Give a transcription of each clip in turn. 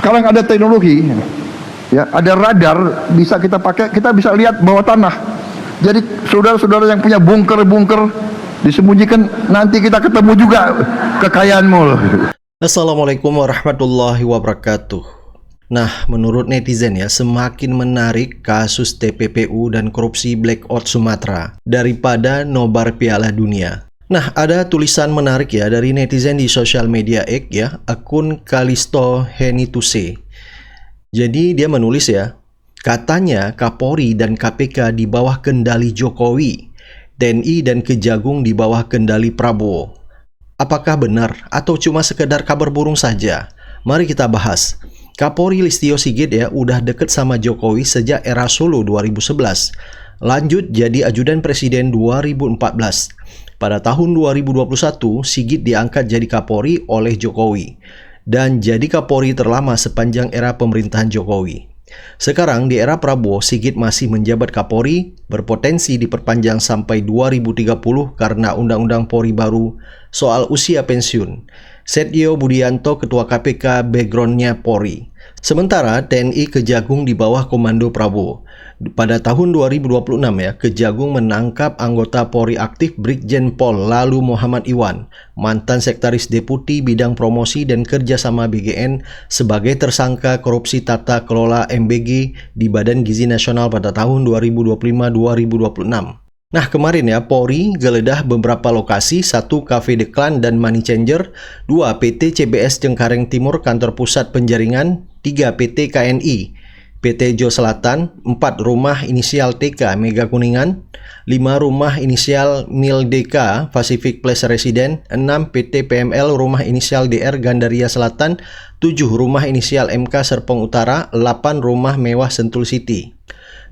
Sekarang ada teknologi, ya, ada radar, bisa kita pakai, kita bisa lihat bawah tanah. Jadi saudara-saudara yang punya bunker-bunker disembunyikan, nanti kita ketemu juga kekayaanmu. Assalamualaikum warahmatullahi wabarakatuh. Nah, menurut netizen ya, semakin menarik kasus TPPU dan korupsi Blackout Sumatera daripada nobar Piala Dunia. Nah, ada tulisan menarik ya dari netizen di sosial media X ya, akun Kalisto Henituse. Jadi dia menulis ya, katanya Kapolri dan KPK di bawah kendali Jokowi, TNI dan Kejagung di bawah kendali Prabowo. Apakah benar atau cuma sekedar kabar burung saja? Mari kita bahas. Kapolri Listio Sigit ya udah deket sama Jokowi sejak era Solo 2011. Lanjut jadi ajudan presiden 2014. Pada tahun 2021, Sigit diangkat jadi Kapolri oleh Jokowi dan jadi Kapolri terlama sepanjang era pemerintahan Jokowi. Sekarang di era Prabowo, Sigit masih menjabat Kapolri, berpotensi diperpanjang sampai 2030 karena Undang-Undang Polri baru soal usia pensiun. Setio Budianto, Ketua KPK, backgroundnya Polri. Sementara TNI Kejagung di bawah komando Prabowo. Pada tahun 2026 ya, Kejagung menangkap anggota Polri aktif Brigjen Pol Lalu Muhammad Iwan, mantan sekretaris deputi bidang promosi dan kerjasama BGN sebagai tersangka korupsi tata kelola MBG di Badan Gizi Nasional pada tahun 2025-2026. Nah, kemarin ya, Polri geledah beberapa lokasi, 1 Cafe The Clan dan Money Changer, 2 PT CBS Cengkareng Timur Kantor Pusat Penjaringan, 3 PT KNI, PT Jo Selatan, 4 rumah inisial TK Mega Kuningan, 5 rumah inisial Mil DK Pacific Place Residen, 6 PT PML rumah inisial DR Gandaria Selatan, 7 rumah inisial MK Serpong Utara, 8 rumah mewah Sentul City.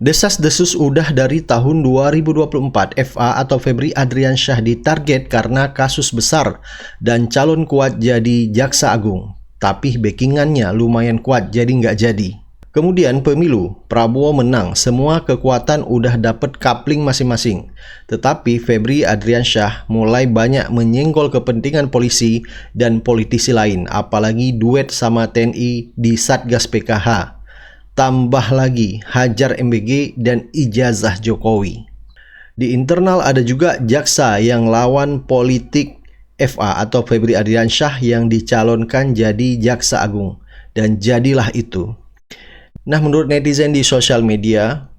Desas-desus udah dari tahun 2024, FA atau Febri Adriansyah ditarget karena kasus besar dan calon kuat jadi Jaksa Agung. Tapi backingannya lumayan kuat jadi nggak jadi. Kemudian pemilu, Prabowo menang, semua kekuatan udah dapet kapling masing-masing. Tetapi Febri Adriansyah mulai banyak menyenggol kepentingan polisi dan politisi lain, apalagi duet sama TNI di Satgas PKH. Tambah lagi hajar MBG dan ijazah Jokowi. Di internal ada juga jaksa yang lawan politik FA atau Febri Adriansyah yang dicalonkan jadi Jaksa Agung. Dan jadilah itu. Nah, menurut netizen di sosial media,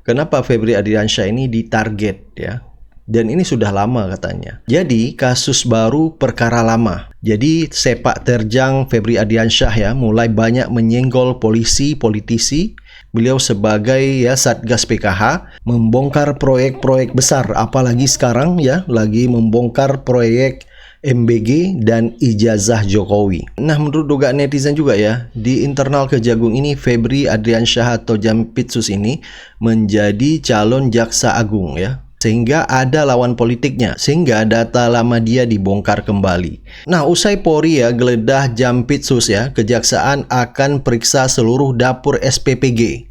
kenapa Febri Adriansyah ini ditarget ya? Dan ini sudah lama katanya. Jadi kasus baru perkara lama. Jadi sepak terjang Febri Adriansyah ya mulai banyak menyenggol polisi, politisi. Beliau sebagai ya Satgas PKH membongkar proyek-proyek besar. Apalagi sekarang ya lagi membongkar proyek MBG dan ijazah Jokowi. Nah, menurut dugaan netizen juga ya, di internal Kejagung ini Febri Adriansyah atau Jampitsus ini menjadi calon Jaksa Agung ya. Sehingga ada lawan politiknya, sehingga data lama dia dibongkar kembali. Nah, usai Polri ya geledah Jampitsus ya, Kejaksaan akan periksa seluruh dapur SPPG.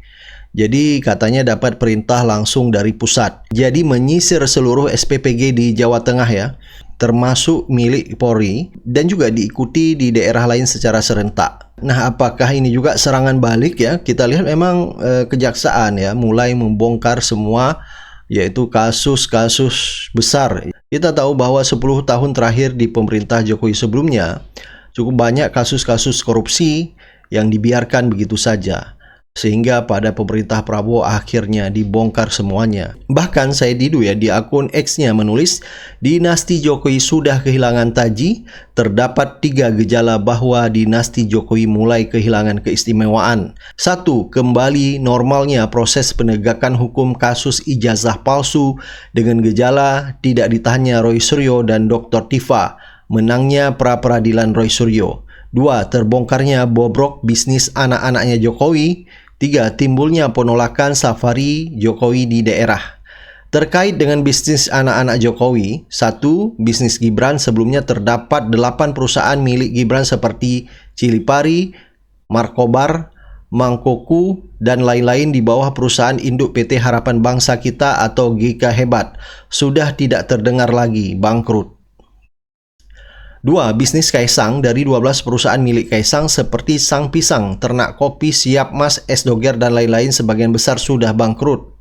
Jadi katanya dapat perintah langsung dari pusat. Jadi menyisir seluruh SPPG di Jawa Tengah ya, termasuk milik Polri dan juga diikuti di daerah lain secara serentak. Nah, apakah ini juga serangan balik ya? Kita lihat memang Kejaksaan ya mulai membongkar semua yaitu kasus-kasus besar. Kita tahu bahwa 10 tahun terakhir di pemerintah Jokowi sebelumnya cukup banyak kasus-kasus korupsi yang dibiarkan begitu saja. Sehingga pada pemerintah Prabowo akhirnya dibongkar semuanya. Bahkan Said Didu ya di akun X-nya menulis, dinasti Jokowi sudah kehilangan taji, terdapat 3 gejala bahwa dinasti Jokowi mulai kehilangan keistimewaan. 1. Kembali normalnya proses penegakan hukum kasus ijazah palsu dengan gejala tidak ditahannya Roy Suryo dan Dr. Tifa, menangnya pra-peradilan Roy Suryo. 2. Terbongkarnya bobrok bisnis anak-anaknya Jokowi. 3. Timbulnya penolakan safari Jokowi di daerah. Terkait dengan bisnis anak-anak Jokowi, 1. Bisnis Gibran sebelumnya terdapat 8 perusahaan milik Gibran seperti Cilipari, Markobar, Mangkoko, dan lain-lain di bawah perusahaan induk PT Harapan Bangsa Kita atau GK Hebat. Sudah tidak terdengar lagi, bangkrut. 2. Bisnis Kaisang dari 12 perusahaan milik Kaisang seperti Sang Pisang, Ternak Kopi, Siap Mas, Es Doger, dan lain-lain sebagian besar sudah bangkrut.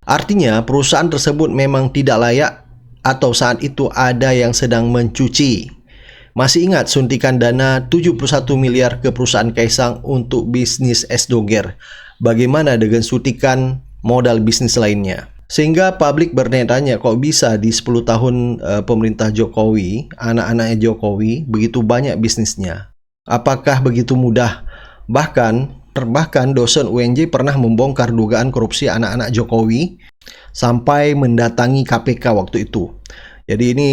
Artinya perusahaan tersebut memang tidak layak atau saat itu ada yang sedang mencuci. Masih ingat suntikan dana 71 miliar ke perusahaan Kaisang untuk bisnis Es Doger. Bagaimana dengan suntikan modal bisnis lainnya? Sehingga publik bertanya, kok bisa di 10 tahun pemerintah Jokowi, anak-anaknya Jokowi, begitu banyak bisnisnya? Apakah begitu mudah? Bahkan dosen UNJ pernah membongkar dugaan korupsi anak-anak Jokowi sampai mendatangi KPK waktu itu. Jadi ini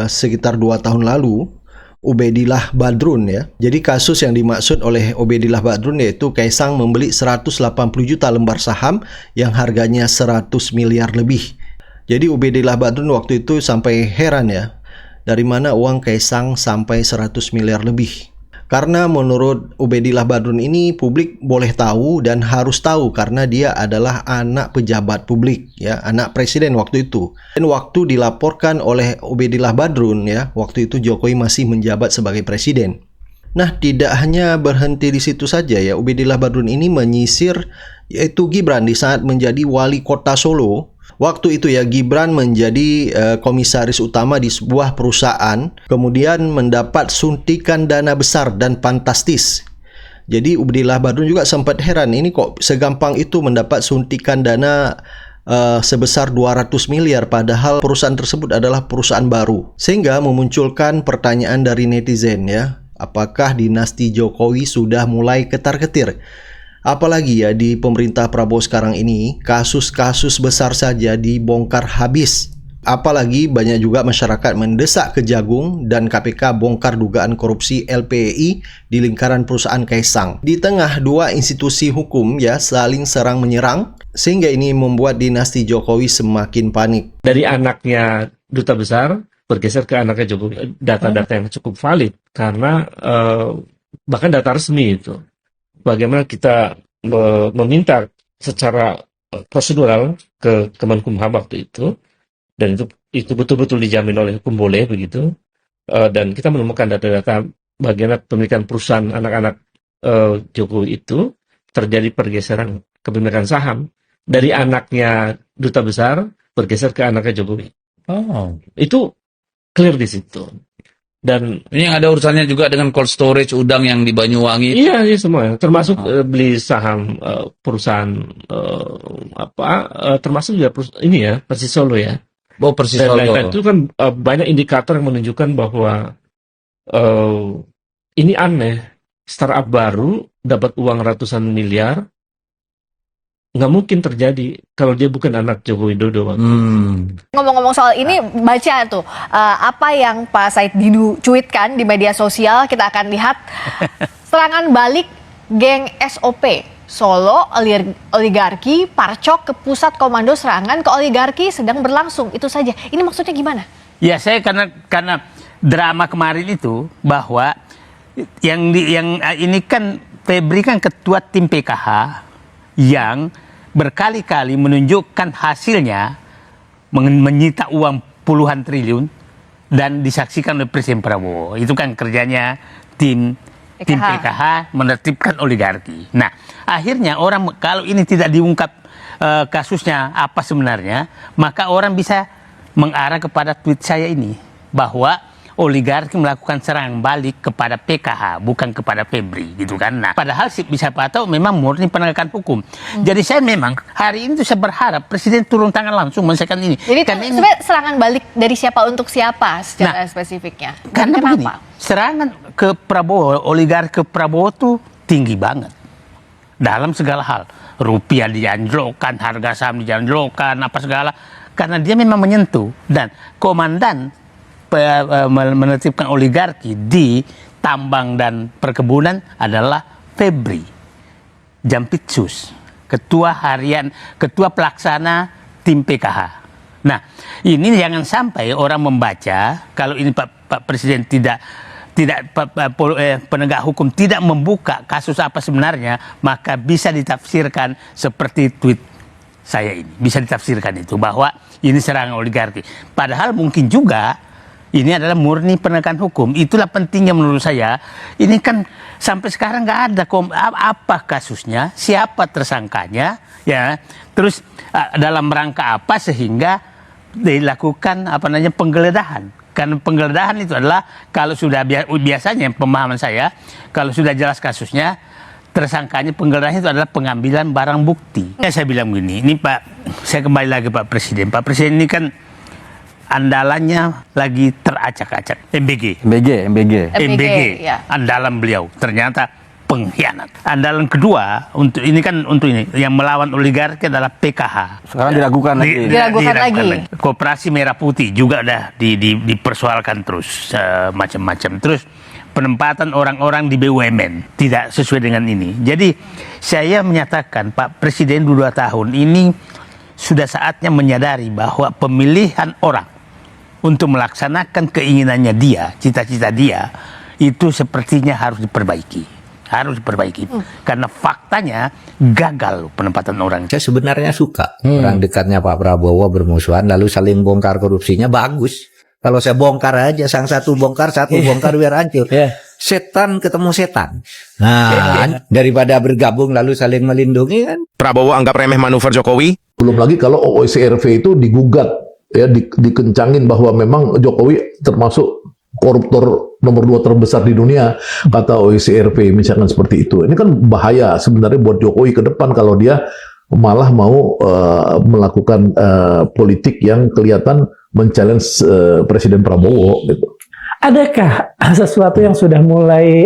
sekitar 2 tahun lalu, Ubedillah Badrun ya. Jadi kasus yang dimaksud oleh Ubedillah Badrun yaitu Kaisang membeli 180 juta lembar saham yang harganya 100 miliar lebih. Jadi Ubedillah Badrun waktu itu sampai heran ya, dari mana uang Kaisang sampai 100 miliar lebih. Karena menurut Ubedillah Badrun ini publik boleh tahu dan harus tahu karena dia adalah anak pejabat publik ya, anak presiden waktu itu. Dan waktu dilaporkan oleh Ubedillah Badrun ya, waktu itu Jokowi masih menjabat sebagai presiden. Nah, tidak hanya berhenti di situ saja ya, Ubedillah Badrun ini menyisir yaitu Gibran di saat menjadi wali kota Solo. Waktu itu ya Gibran menjadi komisaris utama di sebuah perusahaan, kemudian mendapat suntikan dana besar dan fantastis. Jadi Ubedillah Badrun juga sempat heran, ini kok segampang itu mendapat suntikan dana sebesar 200 miliar padahal perusahaan tersebut adalah perusahaan baru. Sehingga memunculkan pertanyaan dari netizen ya, apakah dinasti Jokowi sudah mulai ketar-ketir? Apalagi ya di pemerintah Prabowo sekarang ini, kasus-kasus besar saja dibongkar habis. Apalagi banyak juga masyarakat mendesak Kejagung dan KPK bongkar dugaan korupsi LPEI di lingkaran perusahaan Kaisang. Di tengah dua institusi hukum ya saling serang menyerang, sehingga ini membuat dinasti Jokowi semakin panik. Dari anaknya duta besar bergeser ke anaknya Jokowi, data-data yang cukup valid karena bahkan data resmi itu. Bagaimana kita meminta secara prosedural ke Kemenkumham waktu itu, dan itu betul-betul dijamin oleh hukum boleh begitu, dan kita menemukan data-data bagaimana pemilikan perusahaan anak-anak Jokowi itu terjadi pergeseran kepemilikan saham dari anaknya duta besar bergeser ke anaknya Jokowi. Itu clear di situ. Dan ini yang ada urusannya juga dengan cold storage udang yang di Banyuwangi. Iya semua, termasuk beli saham perusahaan termasuk juga ini ya Persis Solo ya. Persis Solo. Dan itu kan banyak indikator yang menunjukkan bahwa ini aneh, startup baru dapat uang ratusan miliar, nggak mungkin terjadi kalau dia bukan anak Joko Widodo. Ngomong-ngomong soal ini, baca tuh apa yang Pak Said Didu cuitkan di media sosial. Kita akan lihat serangan balik geng SOP Solo oligarki Parcok ke pusat komando serangan ke oligarki sedang berlangsung. Itu saja. Ini maksudnya gimana? Ya saya karena drama kemarin itu bahwa yang ini kan Febri kan ketua tim PKH yang berkali-kali menunjukkan hasilnya menyita uang puluhan triliun dan disaksikan oleh Presiden Prabowo. Itu kan kerjanya tim PKH menertibkan oligarki. Nah, akhirnya orang kalau ini tidak diungkap kasusnya apa sebenarnya, maka orang bisa mengarah kepada tweet saya ini bahwa oligarki melakukan serangan balik kepada PKH, bukan kepada Febri, gitu kan. Nah, padahal bisa tahu memang murni penegakan hukum. Jadi saya memang hari ini tuh saya berharap Presiden turun tangan langsung menyelesaikan ini. Jadi sebenarnya serangan balik dari siapa untuk siapa secara spesifiknya? Karena begini, serangan ke Prabowo, oligarki ke Prabowo tuh tinggi banget dalam segala hal. Rupiah dianjlokkan, harga saham dianjlokkan, apa segala. Karena dia memang menyentuh dan komandan menertibkan oligarki di tambang dan perkebunan adalah Febri Jampitsus, ketua pelaksana tim PKH. Nah, ini jangan sampai orang membaca kalau ini Pak Presiden tidak penegak hukum tidak membuka kasus apa sebenarnya, maka bisa ditafsirkan seperti tweet saya ini. Bisa ditafsirkan itu bahwa ini serangan oligarki. Padahal mungkin juga Ini adalah murni penegakan hukum. Itulah pentingnya menurut saya. Ini kan sampai sekarang nggak ada apa kasusnya, siapa tersangkanya, ya. Terus dalam rangka apa sehingga dilakukan penggeledahan. Karena penggeledahan itu adalah kalau sudah biasanya pemahaman saya, kalau sudah jelas kasusnya, tersangkanya penggeledahan itu adalah pengambilan barang bukti. Saya bilang begini, ini Pak, saya kembali lagi Pak Presiden. Pak Presiden ini kan andalannya lagi teracak-acak. MBG, ya. andalan beliau ternyata pengkhianat. Andalan kedua untuk ini yang melawan oligarki adalah PKH. Sekarang diragukan lagi. Koperasi Merah Putih juga dah dipersoalkan terus macam-macam. Terus penempatan orang-orang di BUMN tidak sesuai dengan ini. Jadi saya menyatakan Pak Presiden 2 tahun ini sudah saatnya menyadari bahwa pemilihan orang untuk melaksanakan keinginannya dia, cita-cita dia, itu sepertinya harus diperbaiki. Karena faktanya gagal penempatan orang. Saya sebenarnya suka orang dekatnya Pak Prabowo bermusuhan lalu saling bongkar korupsinya, bagus. Kalau saya bongkar aja, sang satu bongkar biar hancur. Setan ketemu setan. Nah, daripada bergabung lalu saling melindungi kan. Prabowo anggap remeh manuver Jokowi. Belum lagi kalau OOCRV itu digugat, ya dikencangin bahwa memang Jokowi termasuk koruptor nomor 2 terbesar di dunia, kata OOCRV misalkan seperti itu. Ini kan bahaya sebenarnya buat Jokowi ke depan kalau dia malah mau melakukan politik yang kelihatan men-challenge Presiden Prabowo gitu. Adakah sesuatu yang sudah mulai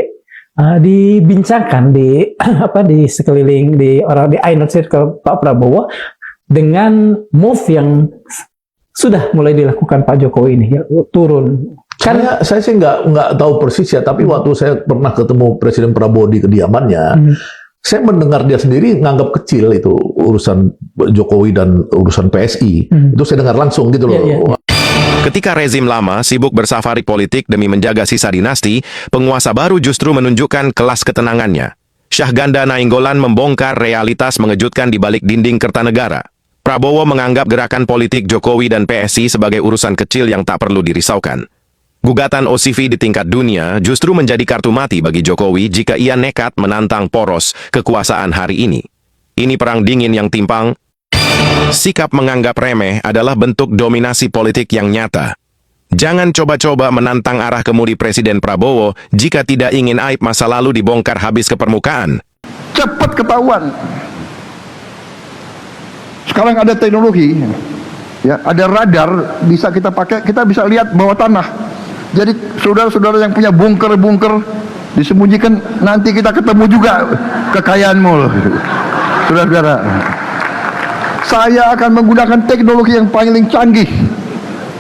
dibincangkan di sekeliling di inner circle Pak Prabowo dengan move yang sudah mulai dilakukan Pak Jokowi ini ya, turun? Saya sih nggak tahu persis ya, tapi waktu saya pernah ketemu Presiden Prabowo di kediamannya, saya mendengar dia sendiri nganggap kecil itu urusan Jokowi dan urusan PSI. Itu saya dengar langsung gitu loh. Ketika rezim lama sibuk bersafari politik demi menjaga sisa dinasti, penguasa baru justru menunjukkan kelas ketenangannya. Syahganda Nainggolan membongkar realitas mengejutkan di balik dinding Kertanegara. Prabowo menganggap gerakan politik Jokowi dan PSI sebagai urusan kecil yang tak perlu dirisaukan. Gugatan OCV di tingkat dunia justru menjadi kartu mati bagi Jokowi jika ia nekat menantang poros kekuasaan hari ini. Ini perang dingin yang timpang. Sikap menganggap remeh adalah bentuk dominasi politik yang nyata. Jangan coba-coba menantang arah kemudi Presiden Prabowo jika tidak ingin aib masa lalu dibongkar habis ke permukaan. Cepat ketahuan. Sekarang ada teknologi, ya, ada radar bisa kita pakai, kita bisa lihat bawah tanah. Jadi saudara-saudara yang punya bunker-bunker disembunyikan, nanti kita ketemu juga kekayaanmu, saudara-saudara. Saya akan menggunakan teknologi yang paling canggih.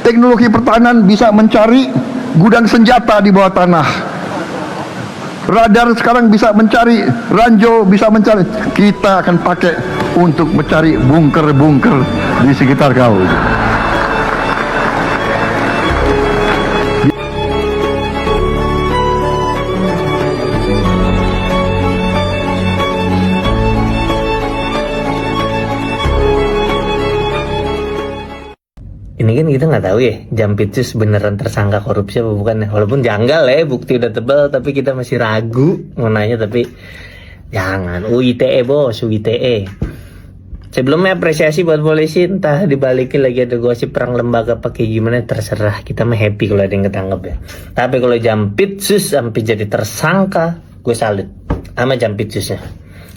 Teknologi pertahanan bisa mencari gudang senjata di bawah tanah. Radar sekarang bisa mencari, ranjau bisa mencari. Kita akan pakai untuk mencari bunker-bunker di sekitar kau. Ini kan kita nggak tahu ya, Jampitsus beneran tersangka korupsi apa bukan ya. Walaupun janggal ya, bukti udah tebal, tapi kita masih ragu mau nanya. Tapi jangan, UITE bos, UITE. Sebelumnya apresiasi buat polisi, entah dibalikin lagi ada gosip perang lembaga pakai gimana, terserah. Kita mah happy kalau ada yang ketangkep ya. Tapi kalau Jampitsus sampai jadi tersangka, gue salut sama Jampitsusnya.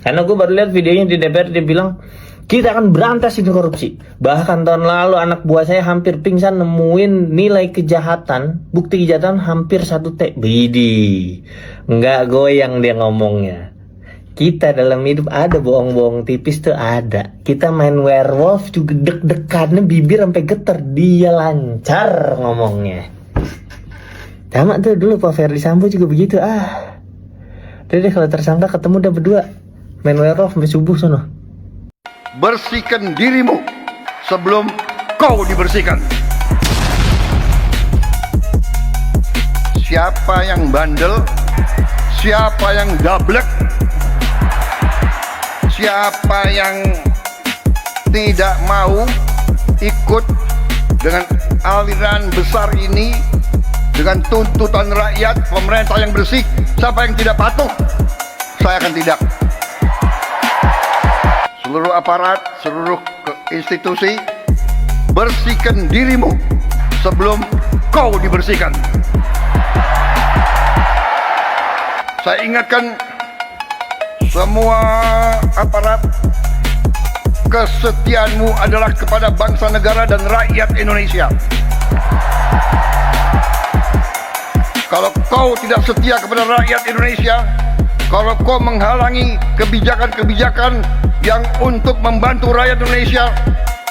Karena gue baru lihat videonya di DPR, dia bilang kita akan berantas itu korupsi. Bahkan tahun lalu anak buah saya hampir pingsan nemuin nilai kejahatan, bukti kejahatan hampir 1 T. Bidi, nggak goyang dia ngomongnya. Kita dalam hidup ada bohong-bohong tipis tuh ada. Kita main werewolf juga deg-degannya bibir sampai getar, dia lancar ngomongnya. Sama tuh dulu Pak Ferdi Sambo juga begitu. Udah deh kalau tersangka ketemu udah berdua main werewolf sampai subuh sono. Bersihkan dirimu sebelum kau dibersihkan. Siapa yang bandel, siapa yang gablek, siapa yang tidak mau ikut dengan aliran besar ini, dengan tuntutan rakyat, pemerintah yang bersih. Siapa yang tidak patuh, saya akan tidak. Seluruh aparat, seluruh institusi, bersihkan dirimu sebelum kau dibersihkan. Saya ingatkan semua aparat, kesetiaanmu adalah kepada bangsa, negara, dan rakyat Indonesia. Kalau kau tidak setia kepada rakyat Indonesia, kalau kau menghalangi kebijakan-kebijakan yang untuk membantu rakyat Indonesia,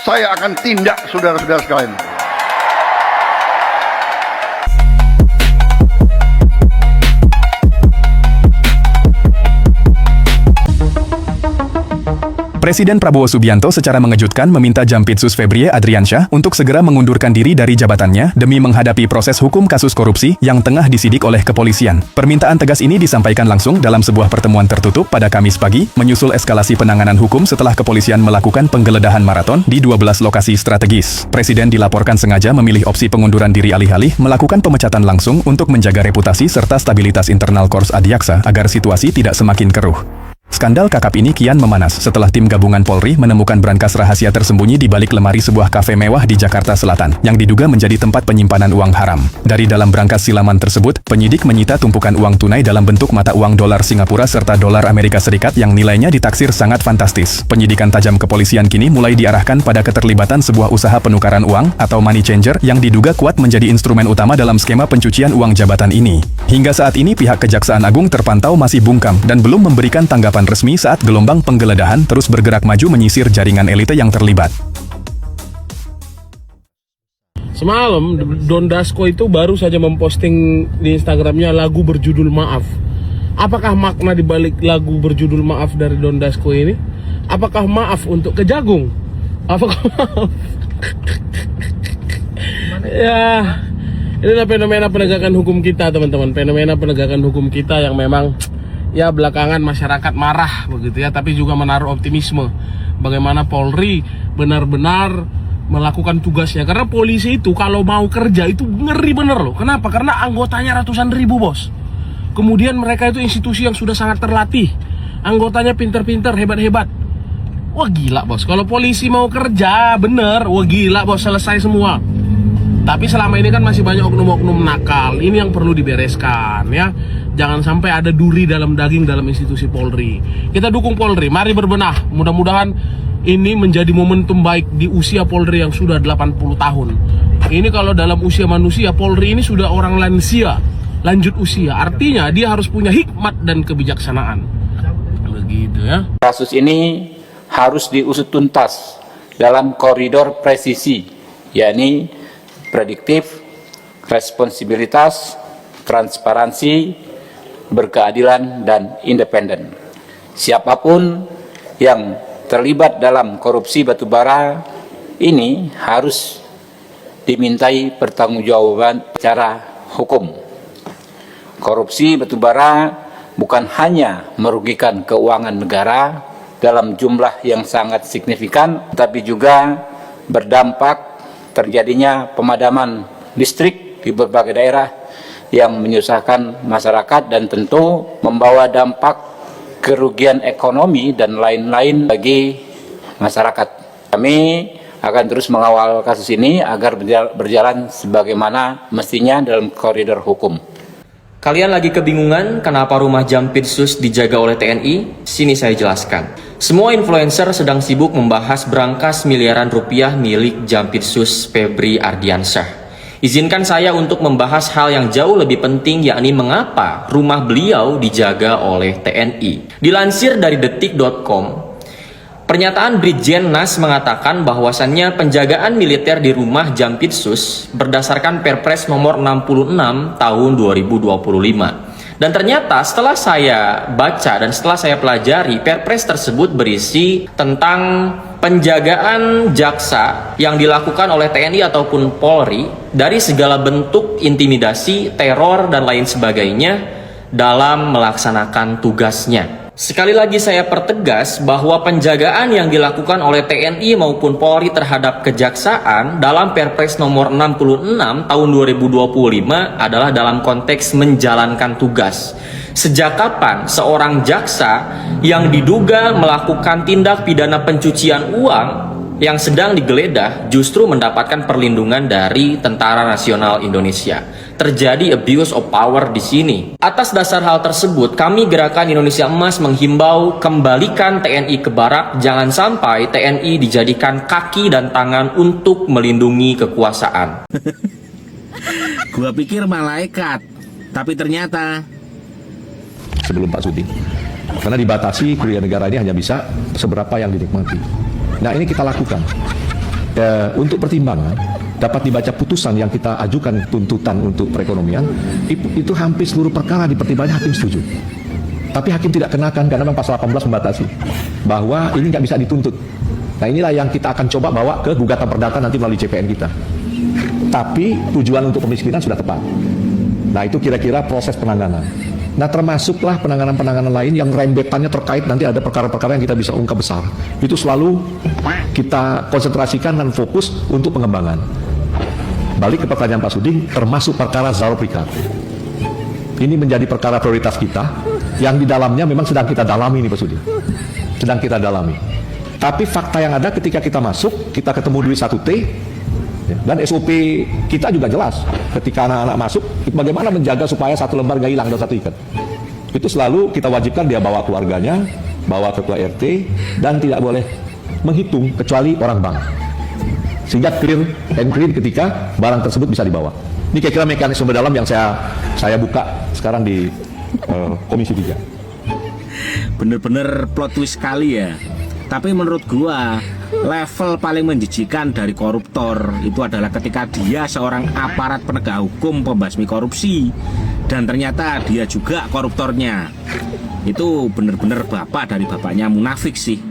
saya akan tindak, saudara-saudara sekalian. Presiden Prabowo Subianto secara mengejutkan meminta Jampitsus Febrie Adriansyah untuk segera mengundurkan diri dari jabatannya demi menghadapi proses hukum kasus korupsi yang tengah disidik oleh kepolisian. Permintaan tegas ini disampaikan langsung dalam sebuah pertemuan tertutup pada Kamis pagi, menyusul eskalasi penanganan hukum setelah kepolisian melakukan penggeledahan maraton di 12 lokasi strategis. Presiden dilaporkan sengaja memilih opsi pengunduran diri alih-alih melakukan pemecatan langsung untuk menjaga reputasi serta stabilitas internal Korps Adiaksa agar situasi tidak semakin keruh. Skandal kakap ini kian memanas setelah tim gabungan Polri menemukan brankas rahasia tersembunyi di balik lemari sebuah kafe mewah di Jakarta Selatan yang diduga menjadi tempat penyimpanan uang haram. Dari dalam brankas silaman tersebut, penyidik menyita tumpukan uang tunai dalam bentuk mata uang dolar Singapura serta dolar Amerika Serikat yang nilainya ditaksir sangat fantastis. Penyidikan tajam kepolisian kini mulai diarahkan pada keterlibatan sebuah usaha penukaran uang atau money changer yang diduga kuat menjadi instrumen utama dalam skema pencucian uang jabatan ini. Hingga saat ini pihak Kejaksaan Agung terpantau masih bungkam dan belum memberikan tanggapan resmi saat gelombang penggeledahan terus bergerak maju menyisir jaringan elite yang terlibat. Semalam Don Dasko itu baru saja memposting di Instagramnya lagu berjudul Maaf. Apakah makna di balik lagu berjudul Maaf dari Don Dasko ini? Apakah maaf untuk Kejagung? Apakah maaf? Ya, inilah fenomena penegakan hukum kita, teman-teman. Fenomena penegakan hukum kita yang memang ya belakangan masyarakat marah begitu ya, tapi juga menaruh optimisme bagaimana Polri benar-benar melakukan tugasnya. Karena polisi itu kalau mau kerja itu ngeri bener loh. Kenapa? Karena anggotanya ratusan ribu, bos. Kemudian mereka itu institusi yang sudah sangat terlatih, anggotanya pinter-pinter, hebat-hebat. Wah gila, bos. Kalau polisi mau kerja bener, wah gila, bos, selesai semua. Tapi selama ini kan masih banyak oknum-oknum nakal. Ini yang perlu dibereskan ya. Jangan sampai ada duri dalam daging dalam institusi Polri. Kita dukung Polri, mari berbenah. Mudah-mudahan ini menjadi momentum baik di usia Polri yang sudah 80 tahun. Ini kalau dalam usia manusia, Polri ini sudah orang lansia, lanjut usia. Artinya dia harus punya hikmat dan kebijaksanaan. Begitu ya. Kasus ini harus diusut tuntas dalam koridor presisi, yakni prediktif, responsibilitas, transparansi, berkeadilan, dan independen. Siapapun yang terlibat dalam korupsi batubara ini harus dimintai pertanggungjawaban secara hukum. Korupsi batubara bukan hanya merugikan keuangan negara dalam jumlah yang sangat signifikan, tapi juga berdampak terjadinya pemadaman listrik di berbagai daerah yang menyusahkan masyarakat dan tentu membawa dampak kerugian ekonomi dan lain-lain bagi masyarakat. Kami akan terus mengawal kasus ini agar berjalan sebagaimana mestinya dalam koridor hukum. Kalian lagi kebingungan kenapa rumah Jampitsus dijaga oleh TNI? Sini saya jelaskan. Semua influencer sedang sibuk membahas brankas miliaran rupiah milik Jampitsus Febrie Adriansyah. Izinkan saya untuk membahas hal yang jauh lebih penting, yakni mengapa rumah beliau dijaga oleh TNI. Dilansir dari detik.com, pernyataan Brigjen Nas mengatakan bahwasannya penjagaan militer di rumah Jampitsus berdasarkan Perpres nomor 66 tahun 2025. Dan ternyata setelah saya baca dan setelah saya pelajari, Perpres tersebut berisi tentang penjagaan jaksa yang dilakukan oleh TNI ataupun Polri dari segala bentuk intimidasi, teror, dan lain sebagainya dalam melaksanakan tugasnya. Sekali lagi saya pertegas bahwa penjagaan yang dilakukan oleh TNI maupun Polri terhadap kejaksaan dalam Perpres nomor 66 tahun 2025 adalah dalam konteks menjalankan tugas. Sejak kapan seorang jaksa yang diduga melakukan tindak pidana pencucian uang yang sedang digeledah justru mendapatkan perlindungan dari Tentara Nasional Indonesia? Terjadi abuse of power di sini. Atas dasar hal tersebut, kami Gerakan Indonesia Emas menghimbau kembalikan TNI ke barak. Jangan sampai TNI dijadikan kaki dan tangan untuk melindungi kekuasaan. Gua pikir malaikat, tapi ternyata sebelum Pak Sudi. Karena dibatasi kerugian negara ini hanya bisa seberapa yang dinikmati. Nah, ini kita lakukan. Untuk pertimbangan, dapat dibaca putusan yang kita ajukan tuntutan untuk perekonomian, itu hampir seluruh perkara di pertimbangannya hakim setuju. Tapi hakim tidak kenakan karena memang pasal 18 membatasi bahwa ini nggak bisa dituntut. Nah, inilah yang kita akan coba bawa ke gugatan perdata nanti melalui CPN kita. Tapi tujuan untuk pemiskinan sudah tepat. Nah, itu kira-kira proses penanganan. Nah, termasuklah penanganan-penanganan lain yang rembetannya terkait nanti ada perkara-perkara yang kita bisa ungkap besar. Itu selalu kita konsentrasikan dan fokus untuk pengembangan. Balik ke pertanyaan Pak Suding, termasuk perkara Zahrul Prikat. Ini menjadi perkara prioritas kita, yang di dalamnya memang sedang kita dalami nih Pak Suding. Sedang kita dalami. Tapi fakta yang ada ketika kita masuk, kita ketemu duit 1T, dan SOP kita juga jelas. Ketika anak-anak masuk, bagaimana menjaga supaya satu lembar gak hilang dan satu ikat. Itu selalu kita wajibkan dia bawa keluarganya, bawa ketua RT, dan tidak boleh menghitung kecuali orang bank. Sehingga clear and clean ketika barang tersebut bisa dibawa. Ini kira-kira mekanisme dalam yang saya buka sekarang di Komisi 3. bener-bener plot twist sekali ya. Tapi menurut gua level paling menjijikan dari koruptor itu adalah ketika dia seorang aparat penegak hukum pembasmi korupsi dan ternyata dia juga koruptornya. Itu bener-bener bapak dari bapaknya munafik sih.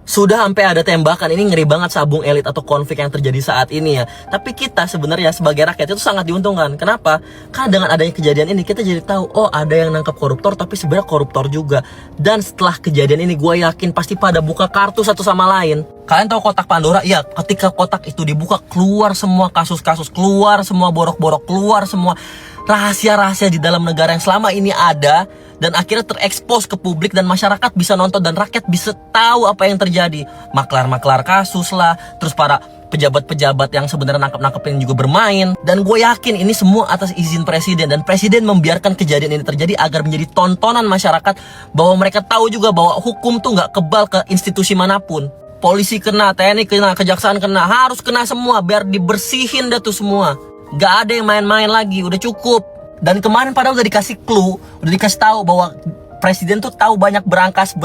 Sudah sampai ada tembakan, ini ngeri banget sabung elit atau konflik yang terjadi saat ini ya. Tapi kita sebenarnya sebagai rakyat itu sangat diuntungkan. Kenapa? Karena dengan adanya kejadian ini kita jadi tahu, oh ada yang nangkap koruptor tapi sebenarnya koruptor juga. Dan setelah kejadian ini gue yakin pasti pada buka kartu satu sama lain. Kalian tahu kotak Pandora? Iya, ketika kotak itu dibuka keluar semua kasus-kasus, keluar semua borok-borok, keluar semua rahasia-rahasia di dalam negara yang selama ini ada. Dan akhirnya terekspos ke publik dan masyarakat bisa nonton dan rakyat bisa tahu apa yang terjadi. Maklar-maklar kasus lah, terus para pejabat-pejabat yang sebenarnya nangkep-nangkepin juga bermain. Dan gue yakin ini semua atas izin presiden. Dan presiden membiarkan kejadian ini terjadi agar menjadi tontonan masyarakat bahwa mereka tahu juga bahwa hukum tuh gak kebal ke institusi manapun. Polisi kena, TNI kena, kejaksaan kena, harus kena semua biar dibersihin dah tuh semua. Gak ada yang main-main lagi, udah cukup. Dan kemarin padahal udah dikasih clue, udah dikasih tahu bahwa presiden tuh tahu banyak berangkas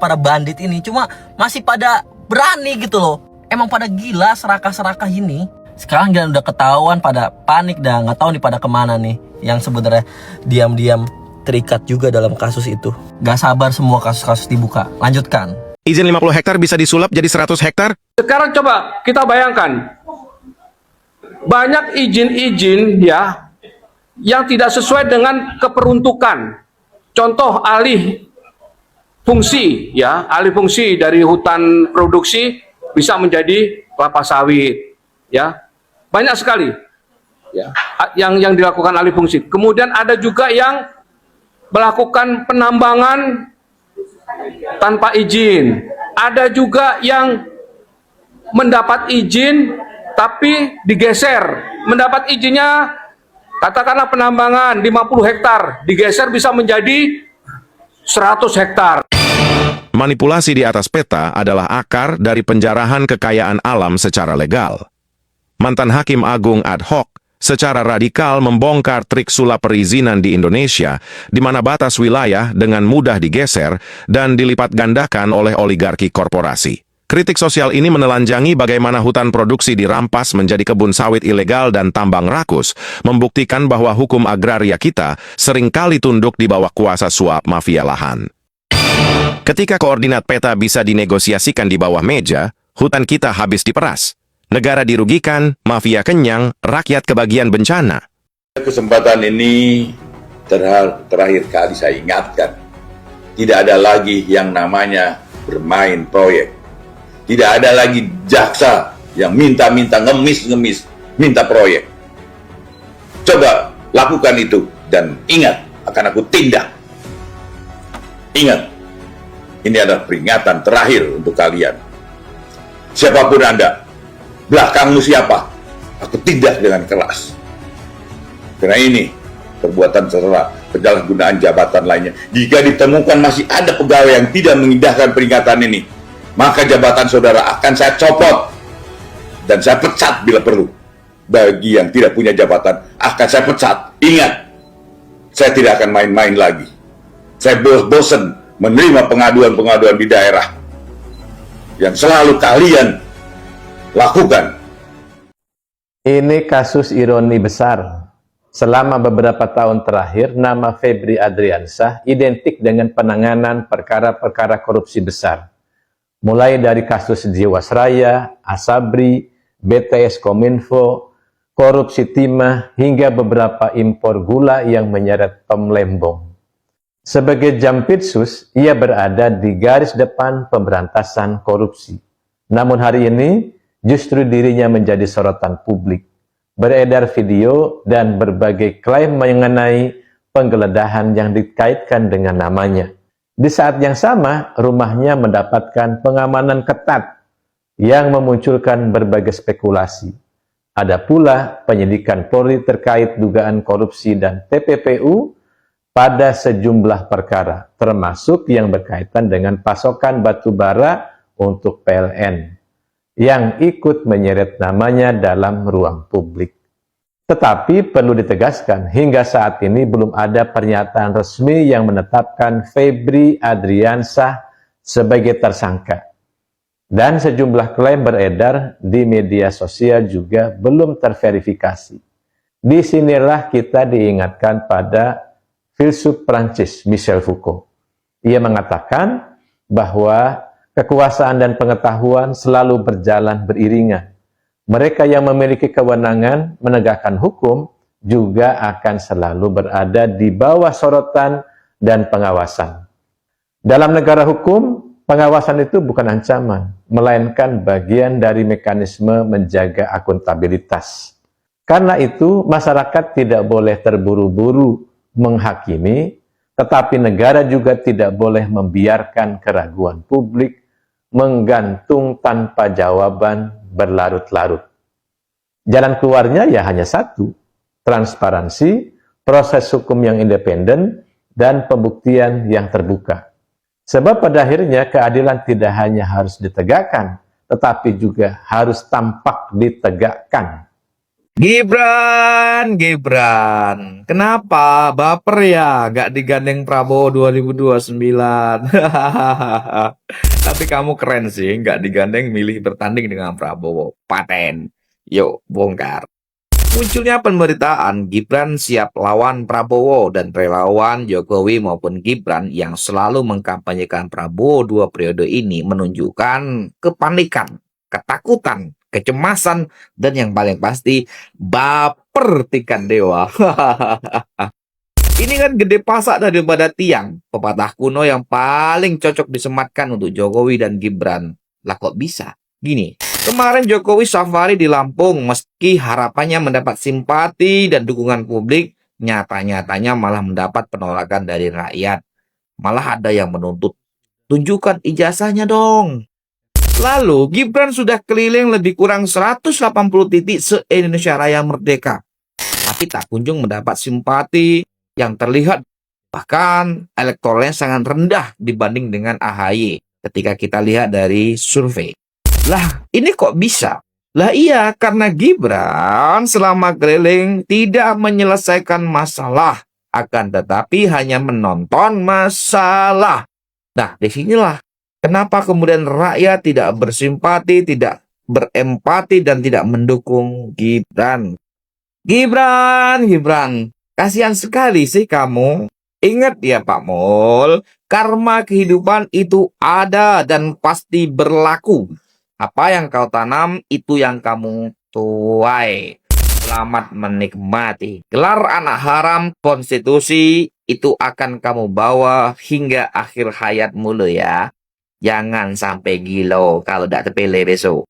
pada bandit ini. Cuma masih pada berani gitu loh. Emang pada gila serakah-serakah ini. Sekarang udah ketahuan pada panik dah, nggak tahu nih pada kemana nih. Yang sebenarnya diam-diam terikat juga dalam kasus itu. Gak sabar semua kasus-kasus dibuka. Lanjutkan. Izin 50 hektar bisa disulap jadi 100 hektar? Sekarang coba kita bayangkan. Banyak izin-izin ya yang tidak sesuai dengan keperuntukan. Contoh alih fungsi ya, alih fungsi dari hutan produksi bisa menjadi kelapa sawit ya. Banyak sekali ya yang dilakukan alih fungsi. Kemudian ada juga yang melakukan penambangan tanpa izin. Ada juga yang mendapat izin tapi digeser. Mendapat izinnya katakanlah penambangan 50 hektar, digeser bisa menjadi 100 hektar. Manipulasi di atas peta adalah akar dari penjarahan kekayaan alam secara legal. Mantan Hakim Agung ad hoc secara radikal membongkar trik sulap perizinan di Indonesia, di mana batas wilayah dengan mudah digeser dan dilipat gandakan oleh oligarki korporasi. Kritik sosial ini menelanjangi bagaimana hutan produksi dirampas menjadi kebun sawit ilegal dan tambang rakus, membuktikan bahwa hukum agraria kita seringkali tunduk di bawah kuasa suap mafia lahan. Ketika koordinat peta bisa dinegosiasikan di bawah meja, hutan kita habis diperas. Negara dirugikan, mafia kenyang, rakyat kebagian bencana. Kesempatan ini terakhir kali saya ingatkan, tidak ada lagi yang namanya bermain proyek. Tidak ada lagi jaksa yang minta-minta, ngemis, minta proyek. Coba lakukan itu dan ingat, akan aku tindak. Ingat, ini adalah peringatan terakhir untuk kalian. Siapapun Anda, belakangmu siapa, aku tindak dengan keras. Karena ini perbuatan tercela, penyalahgunaan jabatan lainnya. Jika ditemukan masih ada pegawai yang tidak mengindahkan peringatan ini, maka jabatan saudara akan saya copot dan saya pecat bila perlu. Bagi yang tidak punya jabatan, akan saya pecat. Ingat, saya tidak akan main-main lagi. Saya bosan menerima pengaduan-pengaduan di daerah yang selalu kalian lakukan. Ini kasus ironi besar. Selama beberapa tahun terakhir, nama Febri Adriansyah identik dengan penanganan perkara-perkara korupsi besar. Mulai dari kasus Jiwasraya, Asabri, BTS Kominfo, korupsi timah, hingga beberapa impor gula yang menyeret Pemlembong. Sebagai Jampitsus, ia berada di garis depan pemberantasan korupsi. Namun hari ini, justru dirinya menjadi sorotan publik. Beredar video dan berbagai klaim mengenai penggeledahan yang dikaitkan dengan namanya. Di saat yang sama, rumahnya mendapatkan pengamanan ketat yang memunculkan berbagai spekulasi. Ada pula penyidikan Polri terkait dugaan korupsi dan TPPU pada sejumlah perkara, termasuk yang berkaitan dengan pasokan batu bara untuk PLN, yang ikut menyeret namanya dalam ruang publik. Tetapi perlu ditegaskan, hingga saat ini belum ada pernyataan resmi yang menetapkan Febri Adriansyah sebagai tersangka. Dan sejumlah klaim beredar di media sosial juga belum terverifikasi. Disinilah kita diingatkan pada filsuf Prancis Michel Foucault. Ia mengatakan bahwa kekuasaan dan pengetahuan selalu berjalan beriringan. Mereka yang memiliki kewenangan menegakkan hukum juga akan selalu berada di bawah sorotan dan pengawasan. Dalam negara hukum, pengawasan itu bukan ancaman, melainkan bagian dari mekanisme menjaga akuntabilitas. Karena itu, masyarakat tidak boleh terburu-buru menghakimi, tetapi negara juga tidak boleh membiarkan keraguan publik menggantung tanpa jawaban berlarut-larut. Jalan keluarnya ya hanya satu, transparansi, proses hukum yang independen, dan pembuktian yang terbuka. Sebab pada akhirnya keadilan tidak hanya harus ditegakkan, tetapi juga harus tampak ditegakkan. Gibran, kenapa baper ya gak digandeng Prabowo 2029? Tapi kamu keren sih, gak digandeng milih bertanding dengan Prabowo. Paten, yuk bongkar. Munculnya pemberitaan Gibran siap lawan Prabowo dan relawan Jokowi maupun Gibran yang selalu mengkampanyekan Prabowo 2 periode ini menunjukkan kepanikan, ketakutan, kecemasan, dan yang paling pasti baper tingkat dewa. Ini kan gede pasak daripada tiang, pepatah kuno yang paling cocok disematkan untuk Jokowi dan Gibran. Lah kok bisa? Gini, kemarin Jokowi safari di Lampung, meski harapannya mendapat simpati dan dukungan publik, nyata-nyatanya malah mendapat penolakan dari rakyat. Malah ada yang menuntut, tunjukkan ijazahnya dong. Lalu, Gibran sudah keliling lebih kurang 180 titik se-Indonesia Raya Merdeka. Tapi tak kunjung mendapat simpati yang terlihat. Bahkan elektoralnya sangat rendah dibanding dengan AHY ketika kita lihat dari survei. Lah, ini kok bisa? Lah iya, karena Gibran selama keliling tidak menyelesaikan masalah, akan tetapi hanya menonton masalah. Nah, disinilah kenapa kemudian rakyat tidak bersimpati, tidak berempati, dan tidak mendukung Gibran. Gibran, kasihan sekali sih kamu. Ingat ya Pak Mul, karma kehidupan itu ada dan pasti berlaku. Apa yang kau tanam, itu yang kamu tuai. Selamat menikmati. Gelar anak haram konstitusi itu akan kamu bawa hingga akhir hayatmu lo ya. Jangan sampai gila kalau tidak terpilih besok.